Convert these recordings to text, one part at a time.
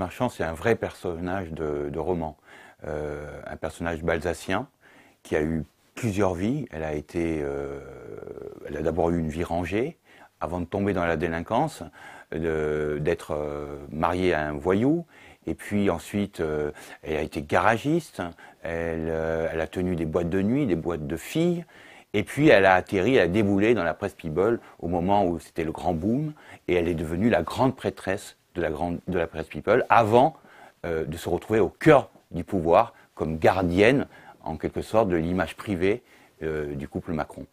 Marchand, c'est un vrai personnage de roman. Un personnage balsacien qui a eu plusieurs vies. Elle a d'abord eu une vie rangée, avant de tomber dans la délinquance, d'être mariée à un voyou. Et puis ensuite, elle a été garagiste, elle a tenu des boîtes de nuit, des boîtes de filles. Et puis elle a atterri, elle a déboulé dans la presse People au moment où c'était le grand boom. Et elle est devenue la grande prêtresse de la presse People avant de se retrouver au cœur du pouvoir comme gardienne, en quelque sorte, de l'image privée du couple Macron.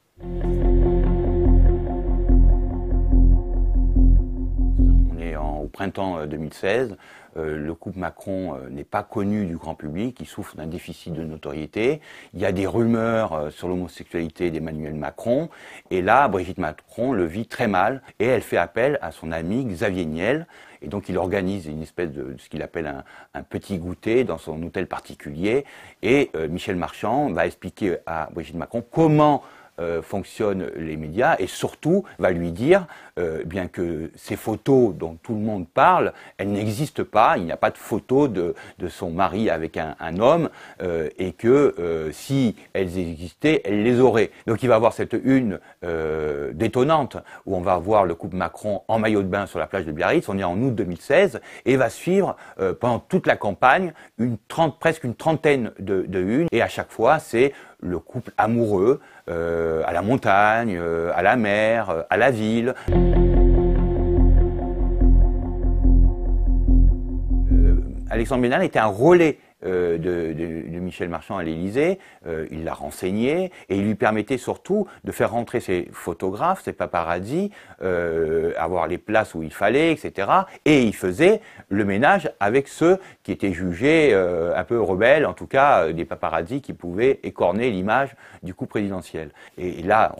On est au printemps 2016. Le couple Macron n'est pas connu du grand public, il souffre d'un déficit de notoriété. Il y a des rumeurs sur l'homosexualité d'Emmanuel Macron. Et là, Brigitte Macron le vit très mal et elle fait appel à son ami Xavier Niel. Et donc il organise une espèce de ce qu'il appelle un petit goûter dans son hôtel particulier. Et Michel Marchand va expliquer à Brigitte Macron comment fonctionnent les médias et surtout va lui dire bien que ces photos dont tout le monde parle, elles n'existent pas, il n'y a pas de photo de son mari avec un homme et que si elles existaient, elle les aurait. Donc il va avoir cette une détonnante où on va voir le couple Macron en maillot de bain sur la plage de Biarritz, on est en août 2016 et va suivre pendant toute la campagne presque une trentaine de unes et à chaque fois c'est le couple amoureux à la montagne, à la mer, à la ville. Alexandre Benalla était un relais de Michel Marchand à l'Élysée, il l'a renseigné et il lui permettait surtout de faire rentrer ses photographes, ses paparazzis, avoir les places où il fallait, etc. Et il faisait le ménage avec ceux qui étaient jugés un peu rebelles, en tout cas des paparazzis qui pouvaient écorner l'image du coup présidentiel. Et là,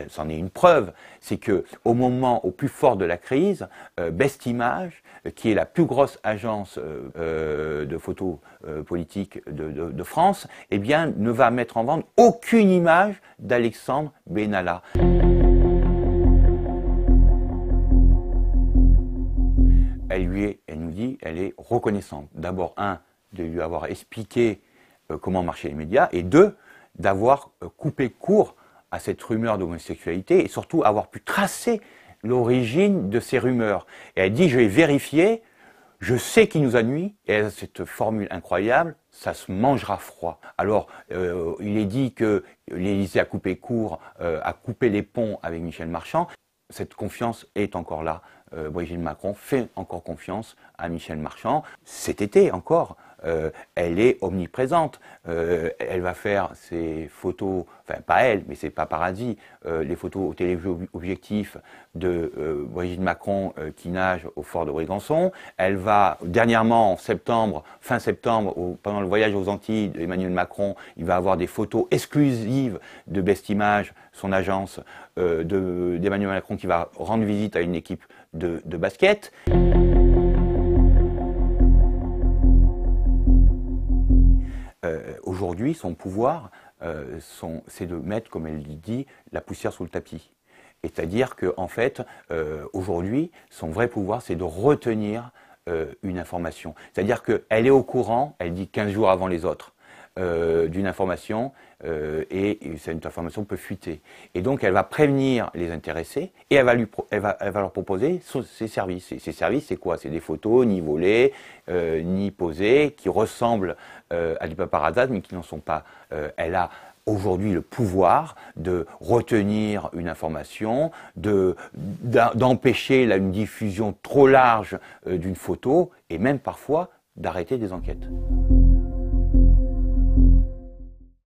c'en est une preuve, c'est que au moment au plus fort de la crise, Best Image, qui est la plus grosse agence de photos politique de France, eh bien, ne va mettre en vente aucune image d'Alexandre Benalla. Elle nous dit, elle est reconnaissante. D'abord, de lui avoir expliqué comment marchaient les médias, et deux, d'avoir coupé court à cette rumeur d'homosexualité, et surtout avoir pu tracer l'origine de ces rumeurs. Et elle dit, je vais vérifier. Je sais qui nous a nui, et elle a cette formule incroyable, ça se mangera froid. Alors, il est dit que l'Élysée a coupé court, a coupé les ponts avec Michel Marchand. Cette confiance est encore là. Brigitte Macron fait encore confiance à Michel Marchand. Cet été encore, elle est omniprésente. Elle va faire ses photos, enfin pas elle, mais ses paparazzis, les photos au téléobjectif de Brigitte Macron qui nage au fort de Brégançon. Elle va dernièrement en septembre, fin septembre, pendant le voyage aux Antilles d'Emmanuel Macron, il va avoir des photos exclusives de Best Image, son agence, d'Emmanuel Macron qui va rendre visite à une équipe de basket. Aujourd'hui, son pouvoir, c'est de mettre, comme elle dit, la poussière sous le tapis. C'est-à-dire qu'en fait, aujourd'hui, son vrai pouvoir, c'est de retenir une information. C'est-à-dire qu'elle est au courant, elle dit 15 jours avant les autres, d'une information, et cette information peut fuiter. Et donc, elle va prévenir les intéressés, et elle va leur proposer ses services. Et ses services, c'est quoi? C'est des photos ni volées, ni posées, qui ressemblent à des paparazzas, mais qui n'en sont pas. Elle a aujourd'hui le pouvoir de retenir une information, d'empêcher une diffusion trop large d'une photo, et même parfois d'arrêter des enquêtes.